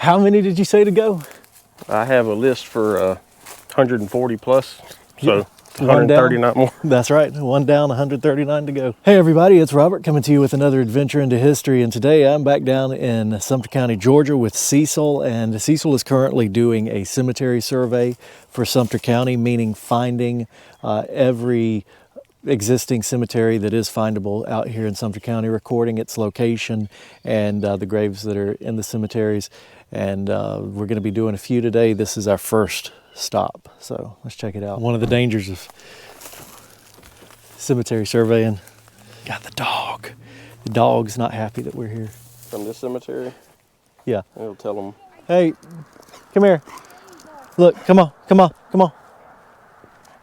How many did you say to go? I have a list for 140 plus, so Yeah. 139 more. That's right, one down, 139 to go. Hey everybody, it's Robert coming to you with another adventure into history, and today I'm back down in Sumter County, Georgia with Cecil, and Cecil is currently doing a cemetery survey for Sumter County, meaning finding every existing cemetery that is findable out here in Sumter County, recording its location and the graves that are in the cemeteries. And we're going to be doing a few today. This is our first stop, so let's check it out. One of the dangers of cemetery surveying, got the dog. The dog's not happy that we're here. From this cemetery? Yeah. It'll tell them. Hey, come here. Look, come on, come on, come on.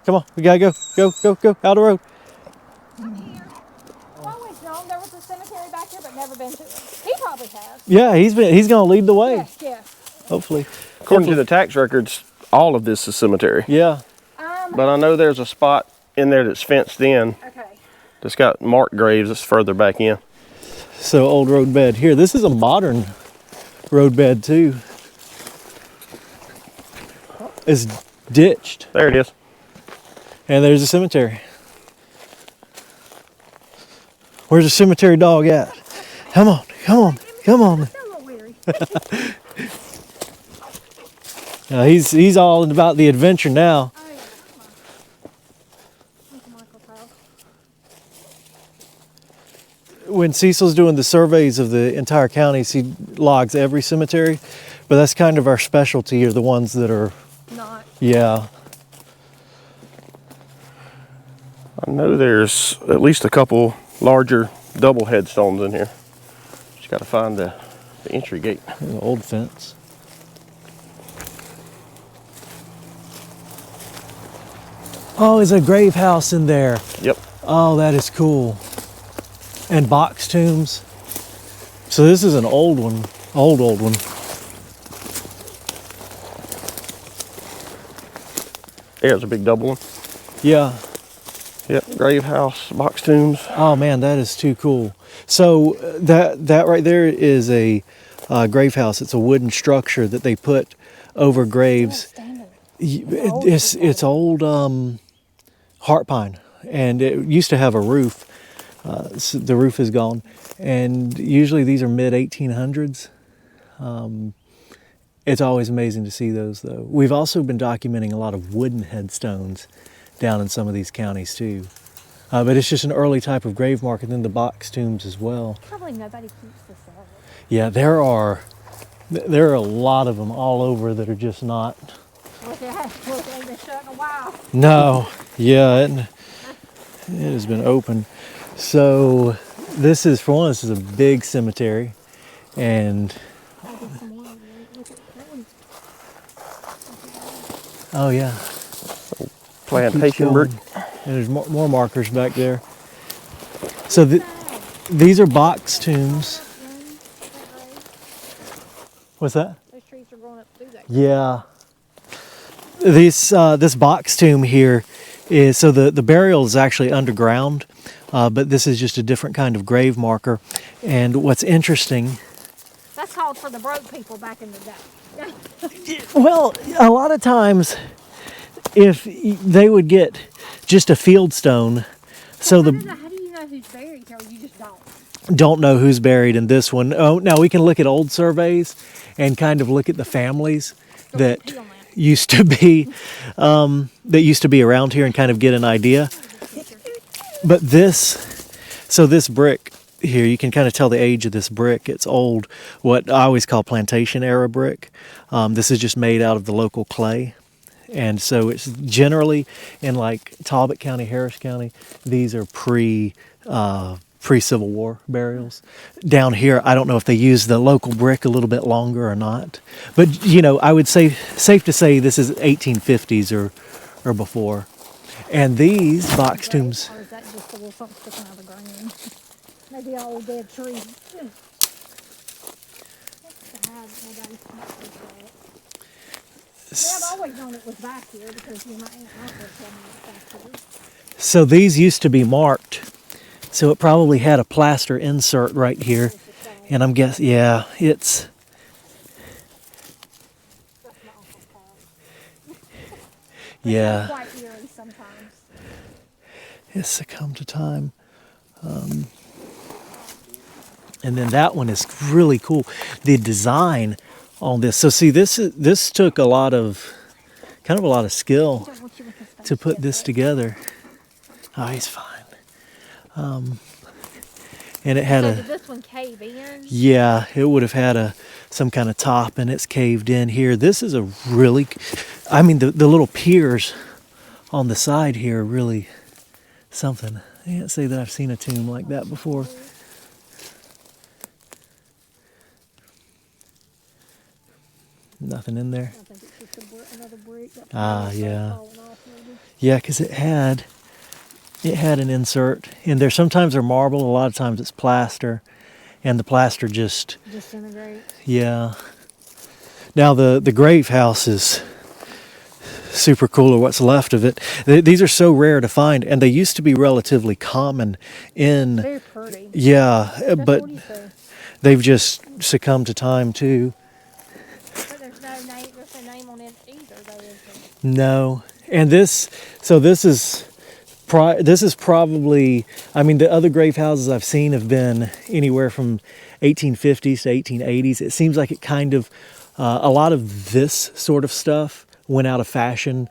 Come on, we gotta go, go, out of the road. I've always known there was a cemetery back here, but never been to it. He probably has. Yeah, he's gonna lead the way. Yes, yes. Hopefully. According to the tax records, all of this is cemetery. Yeah. But I know there's a spot in there that's fenced in. Okay. That's got marked graves that's further back in. So old road bed. Here, this is a modern road bed too. It's ditched. There it is. And there's a cemetery. Where's the cemetery dog at? Come on, come on, come on. Still a little weary. He's all about the adventure now. Oh, yeah. Come on. Michael's house. When Cecil's doing the surveys of the entire counties, he logs every cemetery, but that's kind of our specialty, are the ones that are, Not. yeah. I know there's at least a couple larger double headstones in here. Just got to find the entry gate. There's an old fence. Oh, there's a grave house in there. Yep. Oh, that is cool. And box tombs. So this is an old one, old one. Yeah, it's a big double one. Yeah. Yep, grave house, box tombs. Oh man, that is too cool. So that right there is a grave house. It's a wooden structure that they put over graves. It's old heart pine, and it used to have a roof. So the roof is gone, and usually these are mid 1800s. It's always amazing to see those though. We've also been documenting a lot of wooden headstones down in some of these counties too. But it's just an early type of grave marker, then the box tombs as well. Probably nobody keeps this out. Yeah, there are a lot of them all over that are just not. Look, they ain't been shut in a while. No, yeah, it has been open. So this is, for one, this is a big cemetery, and oh yeah, Plantation brick. and there's more markers back there. So these are box tombs. What's that? Those trees are growing up through that. Yeah. This box tomb here is, so the burial is actually underground, but this is just a different kind of grave marker. And what's interesting, That's called for the broke people back in the day. well, a lot of times if they would get just a field stone, so How do you know who's buried here? You just don't know who's buried in this one. Oh, now we can look at old surveys and kind of look at the families that used to be around here and kind of get an idea. But this brick here, you can kind of tell the age of this brick. It's old, what I always call plantation era brick. This is just made out of the local clay. And so it's generally in like Talbot County, Harris County, these are pre-Civil War burials. Down here, I don't know if they use the local brick a little bit longer or not. But, you know, I would say, safe to say this is 1850s or before. And these box tombs. Or is that just a little something sticking out of the ground? Maybe an old dead tree. Yeah, I've always known it was back here because my aunt and uncle told me it was back here. So these used to be marked. So it probably had a plaster insert right here. And I'm guessing, yeah, it's Yeah. Quite eerie sometimes. It's succumbed to time. And then that one is really cool. The design on this. So see, this took a lot of skill Don't want you with his face to put yet, this but- together. Oh, he's fine. And it had So a, did this one cave in? yeah, it would have had some kind of top, and it's caved in here. This is a really, I mean, the little piers on the side here are really something. I can't say that I've seen a tomb like that before. Nothing in there. I think it's just another brick. That's Ah, probably yeah. falling off maybe. Yeah, because it had an insert in there. Sometimes they're marble, a lot of times it's plaster, and the plaster just, Disintegrate. yeah. Now the grave house is super cool, or what's left of it. These are so rare to find, and they used to be relatively common in, Very pretty. yeah, but What do you say? they've just succumbed to time too. But there's no name on it either, though, is there? No, and this is probably, I mean, the other grave houses I've seen have been anywhere from 1850s to 1880s. It seems like it kind of, a lot of this sort of stuff went out of fashion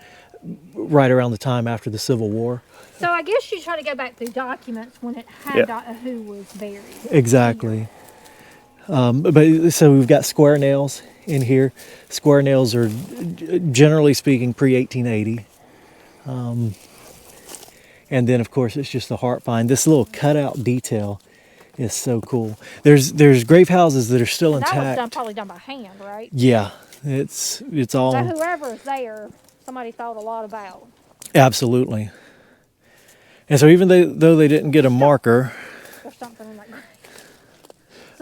right around the time after the Civil War. So I guess you try to go back through documents when it had who was buried. Exactly. But so we've got square nails in here. Square nails are, generally speaking, pre-1880. And then, of course, it's just the heart find. This little cutout detail is so cool. There's grave houses that are still And intact. that was probably done by hand, right? Yeah, it's all So whoever's there, somebody thought a lot about. absolutely. And so even though they didn't get a marker, There's something in that grave.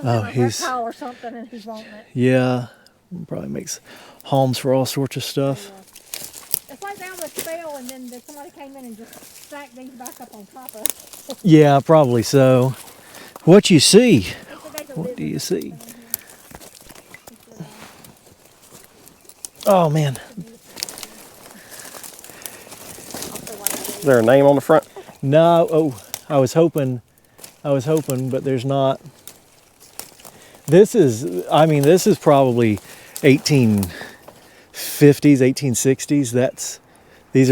Oh, Like he's- reptile or something, and he's wanting it. yeah, probably makes homes for all sorts of stuff. It's like down this fell, and then somebody came in and just stacked these back up on top of it. Yeah, probably so. What you see? What do you see? Oh man, Is there a name on the front? no. Oh, I was hoping, but there's not. This is probably 1850s, 1860s. These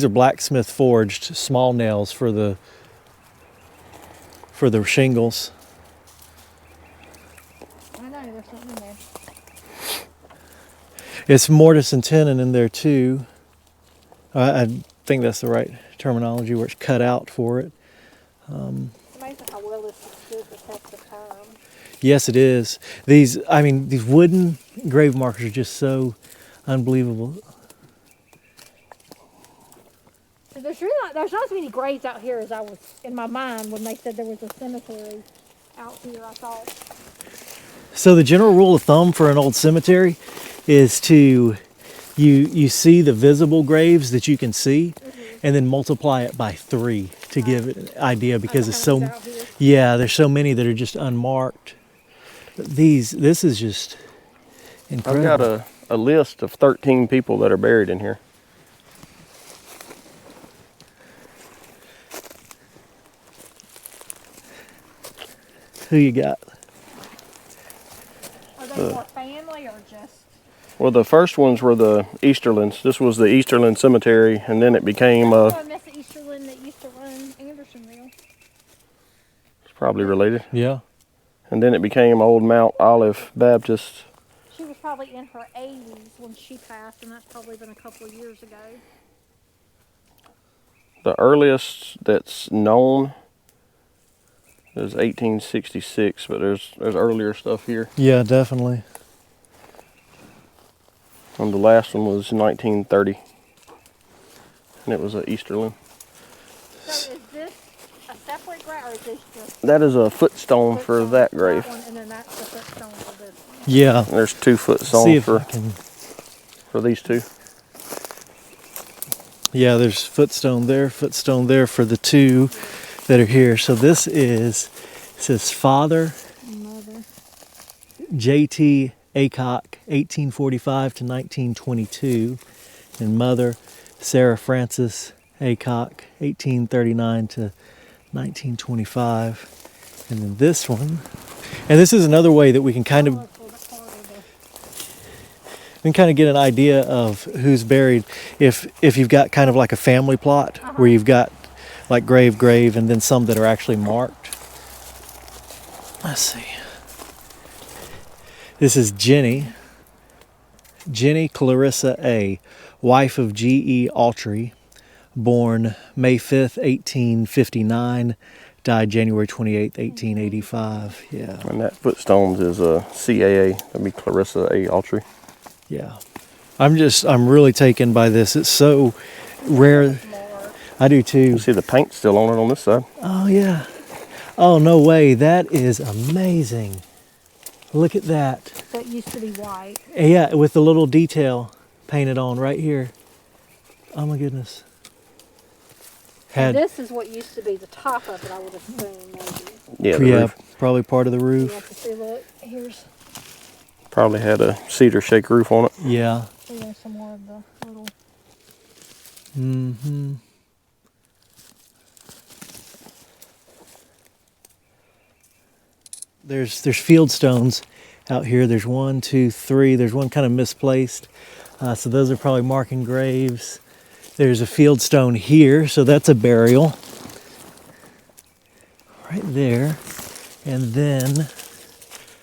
are blacksmith forged small nails for the shingles. I know, there's something in there. It's mortise and tenon in there too. I think that's the right terminology, where it's cut out for it. It's amazing how well this has stood the test of time. Yes, it is. These wooden grave markers are just so unbelievable. So there's not as many graves out here as I was in my mind when they said there was a cemetery out here. I thought, So the general rule of thumb for an old cemetery is to you see the visible graves that you can see, and then multiply it by 3 to give it an idea, because it's so, out here. yeah, there's so many that are just unmarked. But this is just I've incredible. got a list of 13 people that are buried in here. Who you got? Are they more family or just? Well, the first ones were the Easterlands. This was the Easterland Cemetery, and then it became, Oh, I miss the Easterland that used to run Andersonville. it's probably related. Yeah. And then it became Old Mount Olive Baptist. She was probably in her 80s when she passed, and that's probably been a couple of years ago. The earliest that's known is 1866, but there's earlier stuff here. Yeah, definitely. And the last one was 1930, and it was a Easterland. So is this a separate grave, or is this just That is a footstone for footstone that for grave. one, and then that's the footstone for this one? Yeah. And there's 2 See footstones if I can. for these 2. Yeah, there's footstone there for the 2 that are here. So this says Father Mother. J.T. Aycock, 1845 to 1922, and Mother Sarah Frances Aycock, 1839 to 1925. And then this one, and this is another way that we can kind of get an idea of who's buried if you've got kind of like a family plot where you've got like grave, and then some that are actually marked. Let's see. This is Jenny Clarissa A., wife of G.E. Autry, born May 5th, 1859, died January 28th, 1885. Yeah. And that footstones is CAA. That'd be Clarissa A. Autry. Yeah. I'm really taken by this. It's so rare. I do too. You see the paint still on it on this side. Oh yeah. Oh no way. That is amazing. Look at that. That used to be white. Yeah, with the little detail painted on right here. Oh my goodness. And this is what used to be the top of it, I would assume, maybe. Yeah, the roof. Probably part of the roof. You have to see, look, here's Probably had a cedar shake roof on it. Yeah. there's some more of the little. Mm-hmm. There's field stones out here. There's 1, 2, 3. There's one kind of misplaced. So those are probably marking graves. There's a field stone here, so that's a burial. Right there. And then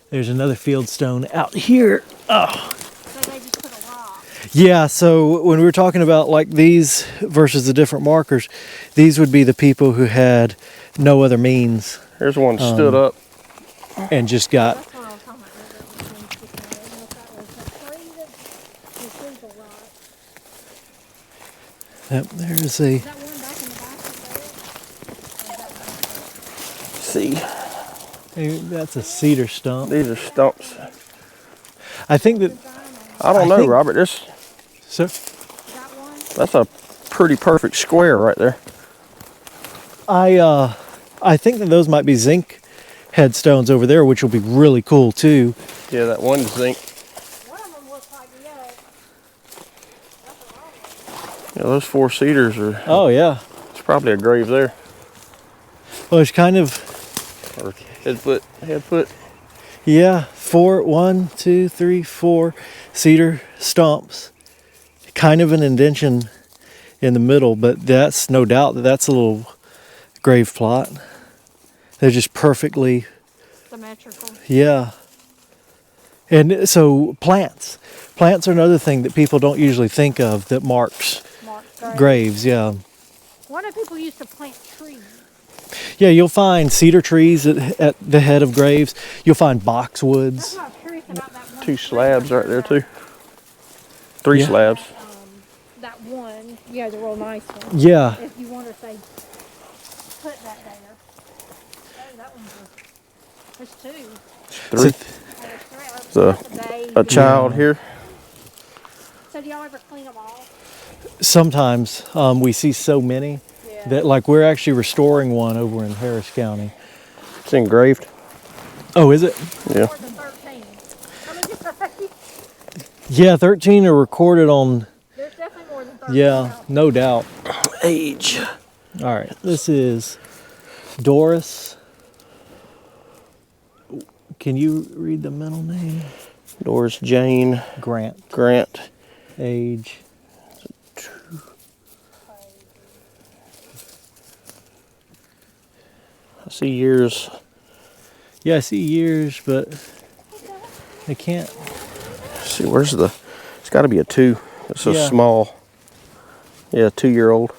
there's another field stone out here. Oh. So they just put a rock. Yeah, so when we were talking about like these versus the different markers, these would be the people who had no other means Here's one stood up. and just got. That's what I was talking about. Yep, there's Is that one back in the back of See, that's a cedar stump. these are stumps. I think that. I don't I know, think- Robert. So, that one? That's a pretty perfect square right there. I think that those might be zinc headstones over there, which will be really cool too. Yeah, that one's zinc. One of them looks like yellow. That's a wrong one. Yeah, those 4 cedars are. Oh yeah. It's probably a grave there. Well, it's kind of. Or headfoot. Yeah, 1, 2, 3, 4 cedar stumps. Kind of an indention in the middle, but that's no doubt that's a little grave plot. They're just perfectly, Symmetrical. yeah. And so plants are another thing that people don't usually think of that marks Marked graves. Yeah, Why do people used to plant trees? yeah. You'll find cedar trees at the head of graves. You'll find boxwoods. That's what I'm curious about that one. 2 slabs right there too. 3 Yeah. slabs. That one, yeah, the real nice one. Yeah, If you want to say, put that there. Oh, that one's there's 2. 3. So- Oh, there's 3. So, That's a baby. A child here. So do y'all ever clean them all? sometimes we see so many Yeah. that like we're actually restoring one over in Harris County. It's engraved. Oh, is it? Yeah. More than 13. I mean, Yeah, 13 are recorded on. there's definitely more than 13. Yeah, no doubt. Age. All right, this is Doris. Can you read the middle name? Doris Jane Grant. Grant. Age. I see years. Yeah, I see years, but I can't. Let's see, where's the? It's got to be a 2. It's so Yeah. small. Yeah, 2-year-old.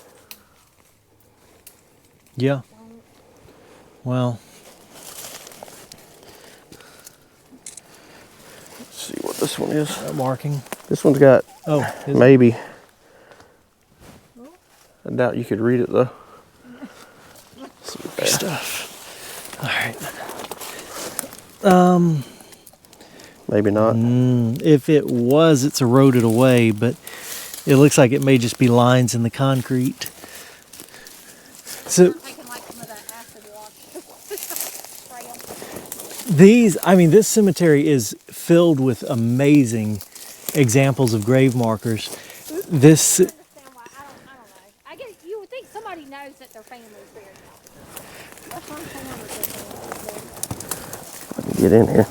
Yeah. Well, Let's see what this one is. marking. This one's got Oh, is it? maybe. I doubt you could read it though. Super stuff. All right. Maybe not. If it was, it's eroded away, but it looks like it may just be lines in the concrete. So I'm taking like some of that acid wash. Spray 'em. this cemetery is filled with amazing examples of grave markers. This, I understand why. I don't family's buried out there. That's what I'm saying with this one. I can get in here.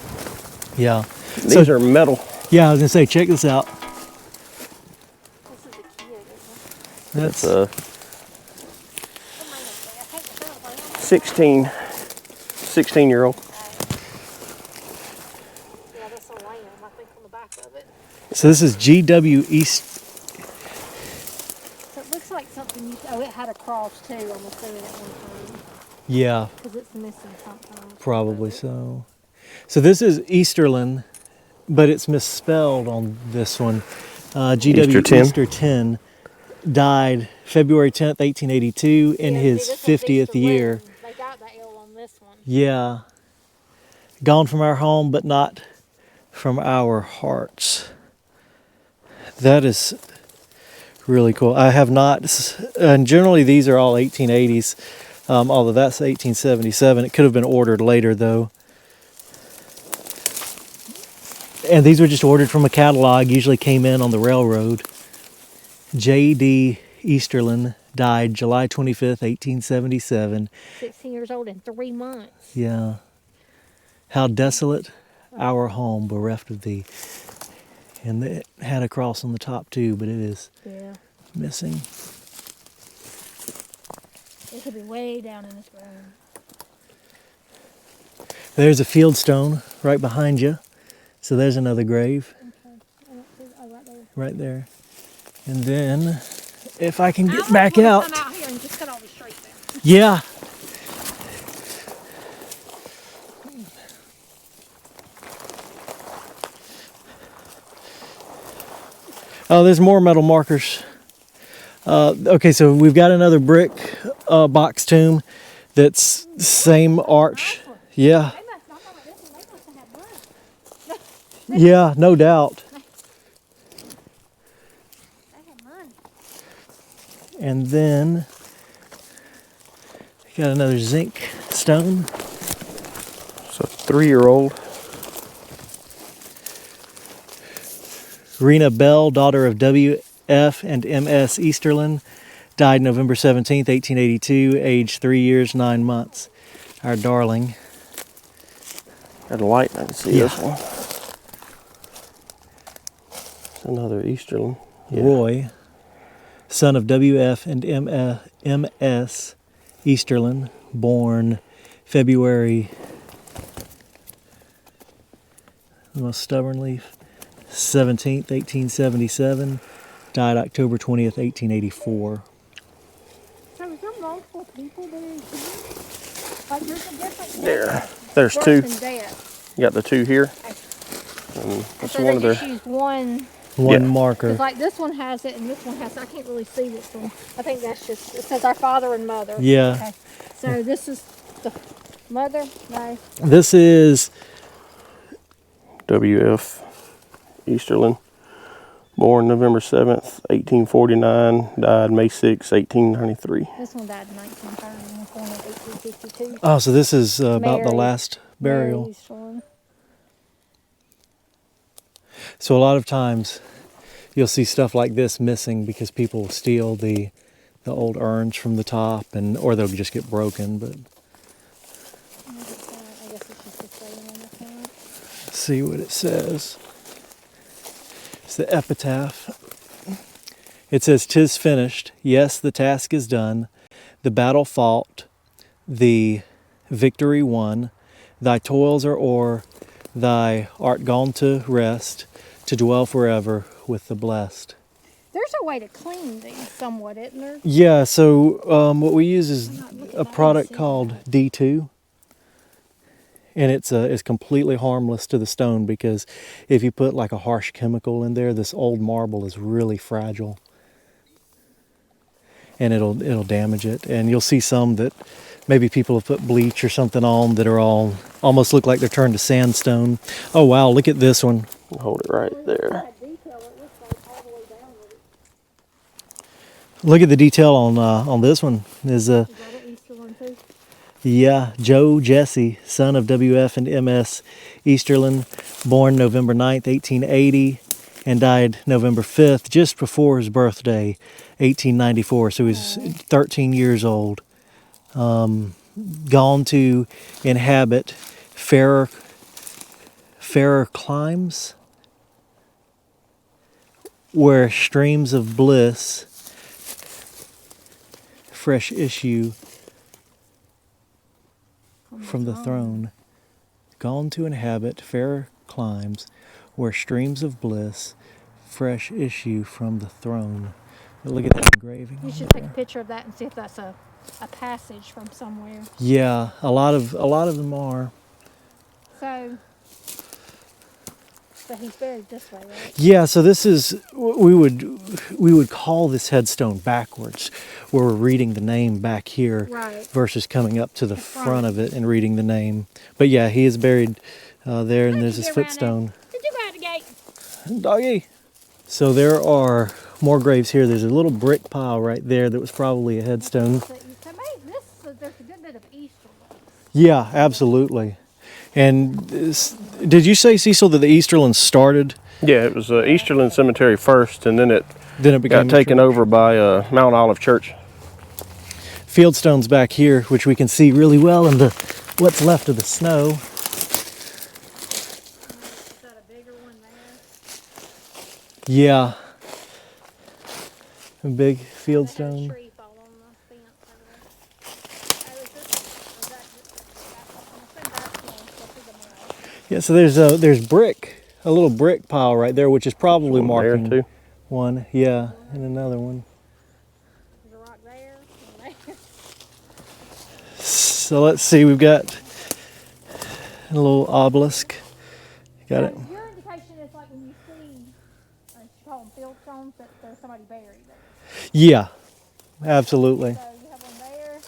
Yeah. These are metal. Yeah, I was gonna say, check this out. This is a kid, isn't it? That's It's a What mine is that? I think it's around. 16-year-old. Yeah, that's a lamb, I think, on the back of it. so. This is GW East. So it looks like something oh, it had a cross too, I'm assuming at one time. Yeah, Because it's missing something. probably so. So this is Easterlin, but it's misspelled on this one. GW Easter 10. Easter 10 died February 10th, 1882, in Yeah, his see, this one's 50th Easter year. Lynn. They got the L on this one. Yeah. Gone from our home, but not from our hearts. That is really cool. I have not, and generally these are all 1880s, although that's 1877. It could have been ordered later though. And these were just ordered from a catalog, usually came in on the railroad. J.D. Easterlin died July 25th, 1877. 16 years old in 3 months. Yeah. How desolate our home bereft of thee. And it had a cross on the top too, but it is Yeah. missing. It could be way down in this room. There's a field stone right behind you. So there's another grave Okay. I don't see, oh, right there. right there. And then if I can I get almost back wanna out. Come out here and just cut all the straight down. Yeah. Oh, there's more metal markers. Okay, so we've got another brick box tomb that's same arch. Yeah, They must not like this one. They must have had money. yeah, no doubt. They had money. And then got another zinc stone. So 3-year-old. Rena Bell, daughter of W.F. and M.S. Easterlin, died November 17th, 1882, age 3 years, 9 months. Our darling. Got a light, I can see Yeah. this one. It's another Easterlin. Yeah. Roy, son of W.F. and M.S. Easterlin, born February, the most stubborn leaf, 17th, 1877, died October 20th, 1884. So is there multiple people buried here? Like there's a different There's birth two. and death. You got the two here. Okay. And that's So one they of just their. use one. One Yeah. marker. Because like this one has it and this one has it. I can't really see this one. I think that's just, it says our father and mother. Yeah. Okay. So this is the mother? No. This is, W.F. Easterlin, born November 7th, 1849, died May 6, 1893. This one died in 1930 and was born in 1852. oh, so this is about the Mary. last burial. Mary's son. So a lot of times you'll see stuff like this missing because people will steal the old urns from the top, and or they'll just get broken. But I guess it's just a saying on the front. let's see what it says. It's the epitaph. It says, "'Tis finished. Yes, the task is done. The battle fought. The victory won. Thy toils are o'er. Thy art gone to rest, to dwell forever with the blessed." There's a way to clean these somewhat, isn't there? Yeah, so what we use is I'm not looking a at product it. called D2, and it's completely harmless to the stone because if you put like a harsh chemical in there, this old marble is really fragile, and it'll damage it. And you'll see some that maybe people have put bleach or something on that are all almost look like they're turned to sandstone. Oh wow, look at this one. Hold it right there. That detail, it looks like all the way down with it. Look at the detail on this one. Is that an Easter one too? Yeah, Joe Jesse, son of W.F. and M.S. Easterlin, born November 9th, 1880, and died November 5th, just before his birthday, 1894. So he's 13 years old. gone to inhabit fairer climes, where streams of bliss fresh issue from the throne. Gone to inhabit fairer climes, where streams of bliss fresh issue from the throne. Look at that engraving. You on should there. take a picture of that and see if that's a passage from somewhere. Yeah, a lot of them are. So he's buried this way, right? Yeah, so this is we would call this headstone backwards, where we're reading the name back here, Right. versus coming up to the front. front of it and reading the name. But yeah, he is buried there, and there's his footstone. Did you go out the gate? Doggy. So there are more graves here. There's a little brick pile right there that was probably a headstone. So there's a good bit of Easter ones. Yeah, absolutely. And did you say, Cecil, that the Easterland started? Yeah, it was Easterland Cemetery first, and then it Became got a taken church? over by Mount Olive Church. Fieldstones back here, which we can see really well in the what's left of the snow. Is that a bigger one there? Yeah. A big They had a fieldstone. tree fall on the fence over there. Oh, is that Yeah, so there's brick, a little brick pile right there, which is probably One marking there too. one. Yeah, and another one. There's a rock there and there. So let's see, we've got a little obelisk. Got it. Your indication is like when you see, you call them field stones, that there's somebody buried there. Yeah, absolutely. So you have one there.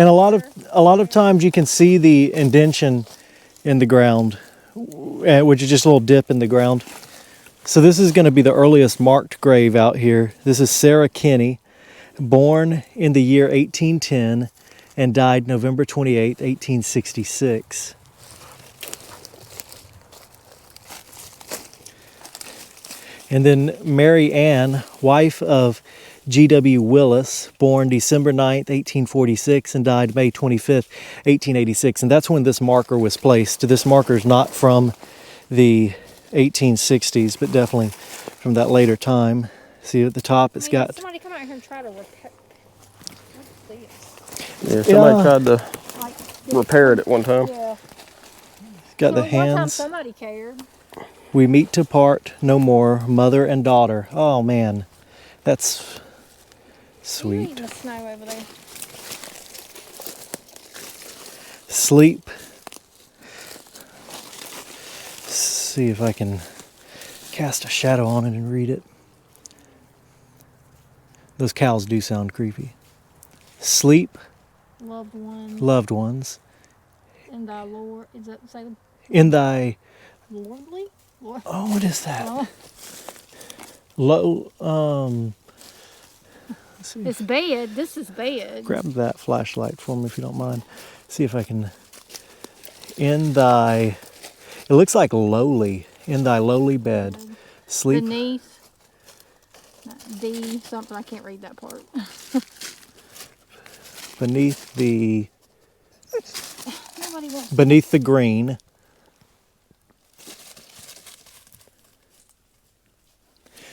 And a lot of times you can see the indention in the ground, which is just a little dip in the ground. So this is going to be the earliest marked grave out here. This is Sarah Kinney, born in the year 1810 and died November 28, 1866. And then Mary Ann, wife of G.W. Willis, born December 9th, 1846 and died May 25th, 1886. And that's when this marker was placed. This marker is not from the 1860s, but definitely from that later time. See at the top, it's got... Somebody come out here and try to repair. What's this? Yeah, somebody tried to Like, repair it at one time. yeah. got the Well, one time hands. somebody cared. We meet to part no more, mother and daughter. Oh man, that's You're sweet. eating the snow over there. Sleep. See if I can cast a shadow on it and read it. Those cows do sound creepy. Sleep, Loved one. loved ones, And thy Lord. Is that say in thy... lordly? Lord. Oh, what is that? Oh, Let's see. it's bed. This is bed. Grab that flashlight for me if you don't mind. See if I can... In thy... It looks like lowly. In thy lowly bed. Sleep. Beneath. D something. I can't read that part. Beneath the... Nobody wants. Beneath the green.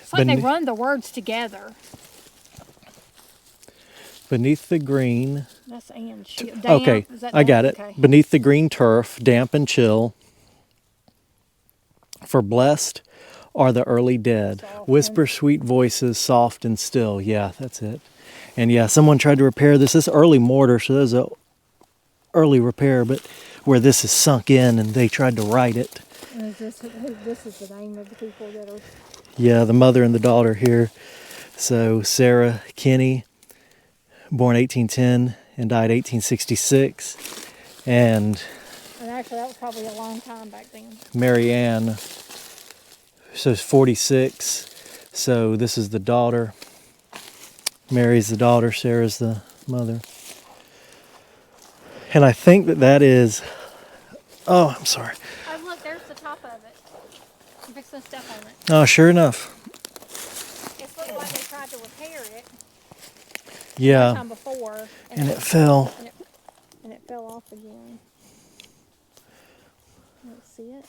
It's like they Bene- run the words together. Beneath the green... That's and Okay, Is that I got damp? it. Okay. Beneath the green turf, damp and chill. For blessed are the early dead. Soft Whisper sweet voices, soft and still. Yeah, that's it. And yeah, someone tried to repair this. This is early mortar, so there's a early repair, but where this is sunk in and they tried to write it. And this is the name of the people that are. Yeah, the mother and the daughter here. So Sarah Kinney, born 1810 and died 1866. And And actually, that was probably a long time back then. Mary Ann, so it's 46. So this is the daughter. Mary's the daughter, Sarah's the mother. And I think that is, oh, I'm sorry. Oh, look, there's the top of it. I'm fixing to step on it. Oh, sure enough. It looks like they tried to repair it. Yeah. time before. And it fell. And it fell off again. You don't see it?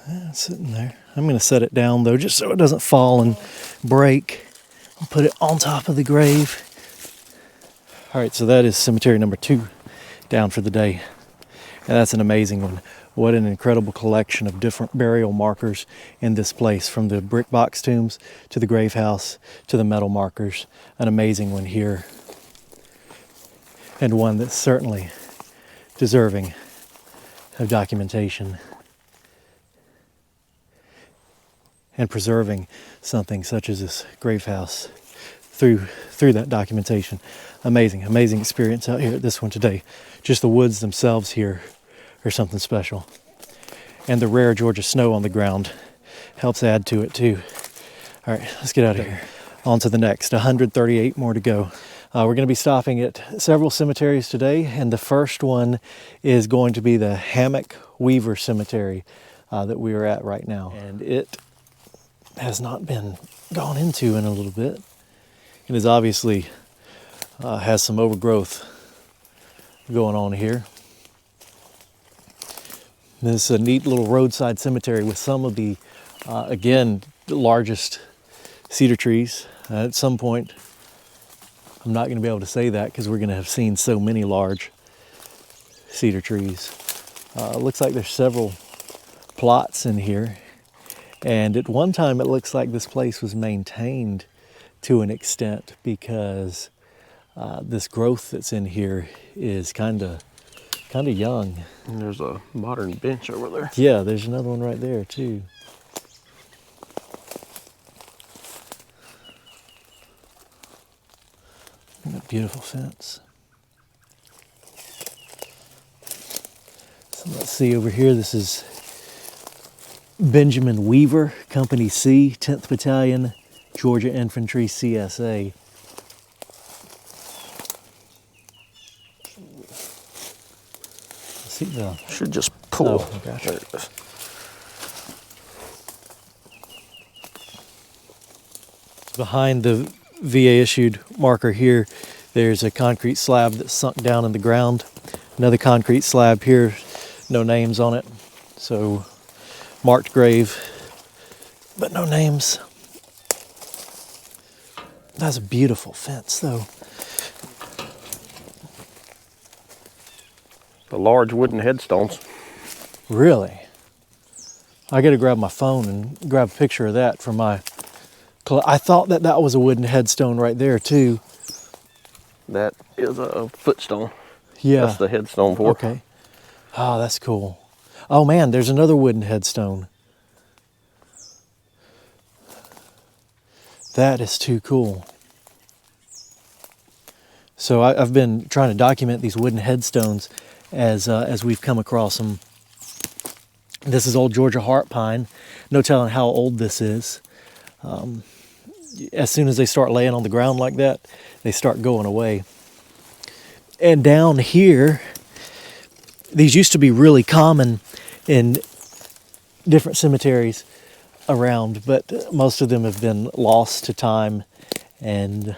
It's sitting there. I'm going to set it down though, just so it doesn't fall and break. I'll put it on top of the grave. All right, so that is cemetery number 2 down for the day. And that's an amazing one. What an incredible collection of different burial markers in this place, from the brick box tombs to the grave house to the metal markers. An amazing one here. And one that's certainly deserving of documentation and preserving something such as this grave house through that documentation. Amazing experience out here at this one today. Just the woods themselves here are something special. And the rare Georgia snow on the ground helps add to it too. All right, let's get out of here. On to the next, 138 more to go. We're going to be stopping at several cemeteries today, and the first one is going to be the Hammock Weaver Cemetery that we are at right now. And it has not been gone into in a little bit. It is obviously has some overgrowth going on here. This is a neat little roadside cemetery with some of the, again, the largest cedar trees. At some point, I'm not going to be able to say that because we're going to have seen so many large cedar trees. Looks like there's several plots in here. And at one time, it looks like this place was maintained to an extent because this growth that's in here is kind of young. And there's a modern bench over there. Yeah, there's another one right there too. Look at that beautiful fence. So let's see over here. This is Benjamin Weaver, Company C, 10th Battalion, Georgia Infantry, CSA. See the Should just pull. Oh, gotcha. There it is. Behind the VA issued marker here, there's a concrete slab that's sunk down in the ground. Another concrete slab here, no names on it. So marked grave, but no names. That's a beautiful fence though. The large wooden headstones. Really? I gotta grab my phone and grab a picture of that for my... I thought that was a wooden headstone right there too. That is a footstone. Yeah. That's the headstone for. Okay. Oh, that's cool. Oh man, there's another wooden headstone. That is too cool. So I've been trying to document these wooden headstones as we've come across them. This is old Georgia heart pine. No telling how old this is. As soon as they start laying on the ground like that, they start going away. And down here, these used to be really common in different cemeteries around, but most of them have been lost to time and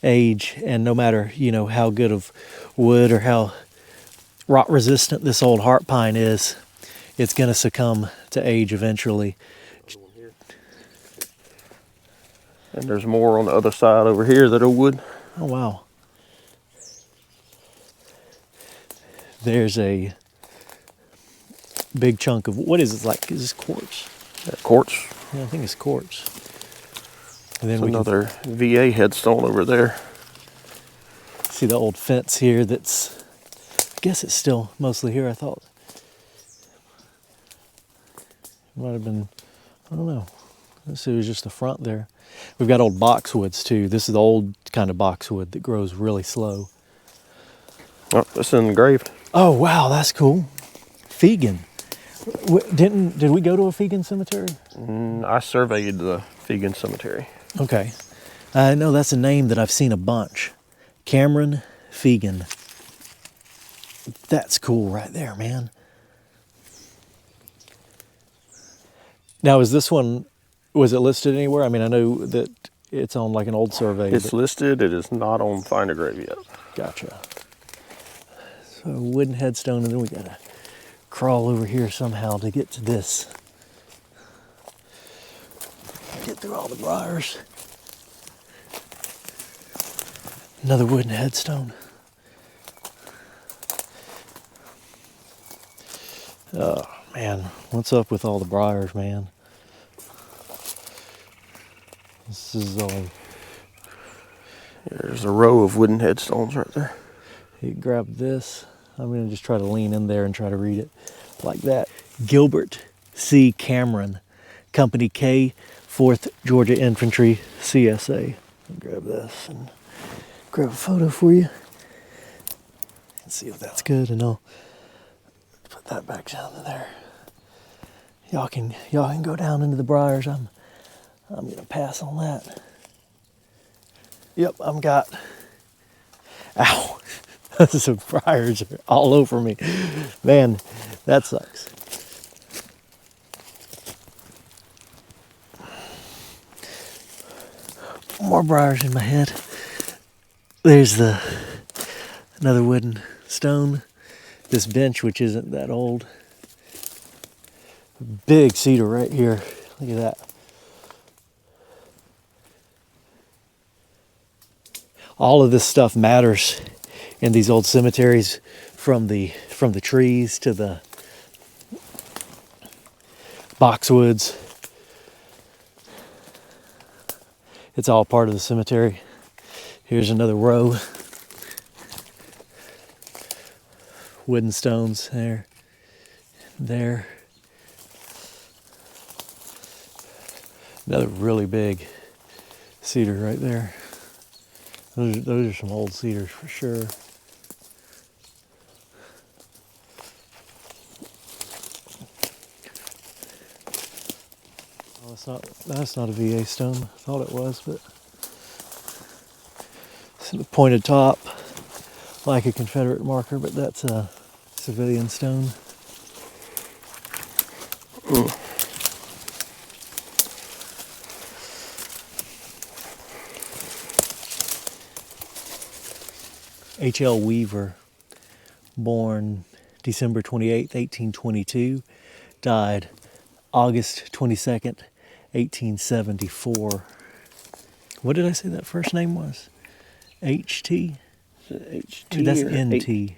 age. And no matter, how good of wood or how rot resistant this old heart pine is, it's going to succumb to age eventually. And there's more on the other side over here that are wood. Oh wow. There's a big chunk of, what is it like? Is this quartz? Yeah, quartz. Yeah, I think it's quartz. And then There's we another VA headstone over there. can see the old fence here that's, I guess it's still mostly here, I thought. Might have been, I don't know. Let's see, it was just the front there. We've got old boxwoods too. This is the old kind of boxwood that grows really slow. Oh, it's in the grave. Oh wow, that's cool. Fegan. Did we go to a Fegan cemetery? I surveyed the Fegan Cemetery. Okay. I know that's a name that I've seen a bunch. Cameron Fegan. That's cool right there, man. Now, is this one, was it listed anywhere? I mean, I know that It's on like an old survey. It's listed. It is not on Find a Grave yet. Gotcha. So wooden headstone, and then we gotta crawl over here somehow to get to this. Get through all the briars. Another wooden headstone. Oh man, what's up with all the briars, man? This is all. There's a row of wooden headstones right there. You grab this. I'm gonna just try to lean in there and try to read it like that. Gilbert C. Cameron, Company K, 4th Georgia Infantry, CSA. I'll grab this and grab a photo for you. And see if that's good, and I'll put that back down in there. Y'all can go down into the briars. I'm gonna pass on that. Yep, I'm got. Ow! Some briars are all over me. Man, that sucks. More briars in my head. There's another wooden stone. This bench, which isn't that old. Big cedar right here. Look at that. All of this stuff matters in these old cemeteries, from the trees to the boxwoods. It's all part of the cemetery. Here's another row. Wooden stones there. There. Another really big cedar right there. Those are some old cedars for sure. Oh, that's not a VA stone. I thought it was, but it's a pointed top like a Confederate marker, but that's a civilian stone. Mm. H.L. Weaver, born December 28th, 1822, died August 22nd, 1874. What did I say that first name was? H.T.? H.T. That's or N.T.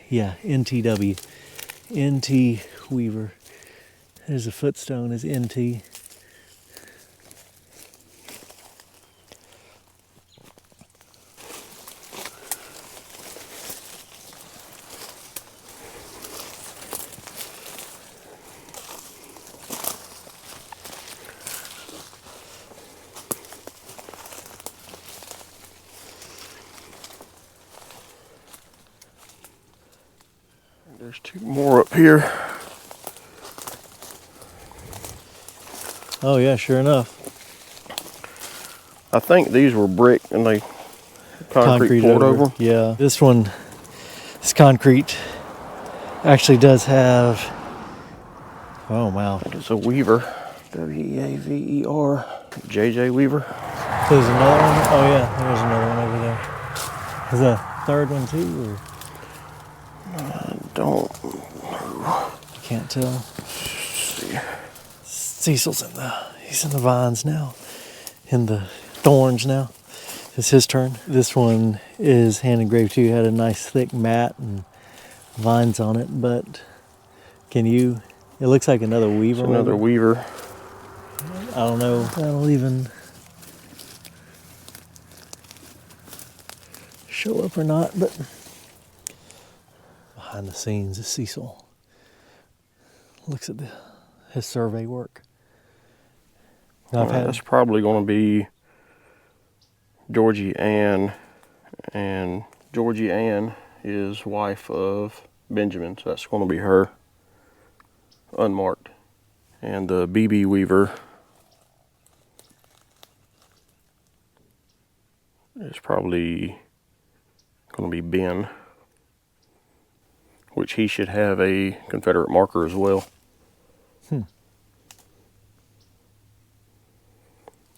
Yeah, N.T.W. N.T. Weaver. There's a footstone as N.T. There's two more up here. Oh yeah, sure enough. I think these were brick and they concrete poured over. Yeah, this concrete actually does have. Oh wow. It's a Weaver. W-E-A-V-E-R. J.J. Weaver. There's another one. Oh yeah, there's another one over there. Is a third one too, or? Don't. I can't tell. See. Cecil's he's in the vines now, in the thorns now. It's his turn. This one is hand engraved too. Had a nice thick mat and vines on it, but it looks like another Weaver. It's another Weaver. I don't know if that'll even show up or not, but behind the scenes is Cecil. Looks at his survey work. That's probably going to be Georgie Ann, and Georgie Ann is wife of Benjamin, so that's going to be her, unmarked. And the B.B. Weaver is probably going to be Ben, which he should have a Confederate marker as well.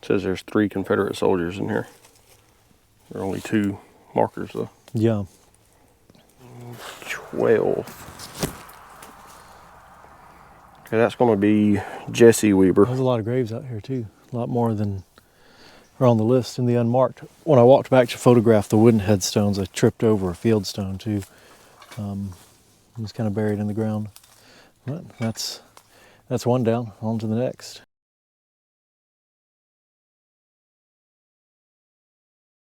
says there's 3 Confederate soldiers in here. There are only 2 markers though. Yeah. 12. Okay, that's going to be Jesse Weber. There's a lot of graves out here too. A lot more than are on the list in the unmarked. When I walked back to photograph the wooden headstones, I tripped over a field stone too. It was kind of buried in the ground. But that's one down. On to the next.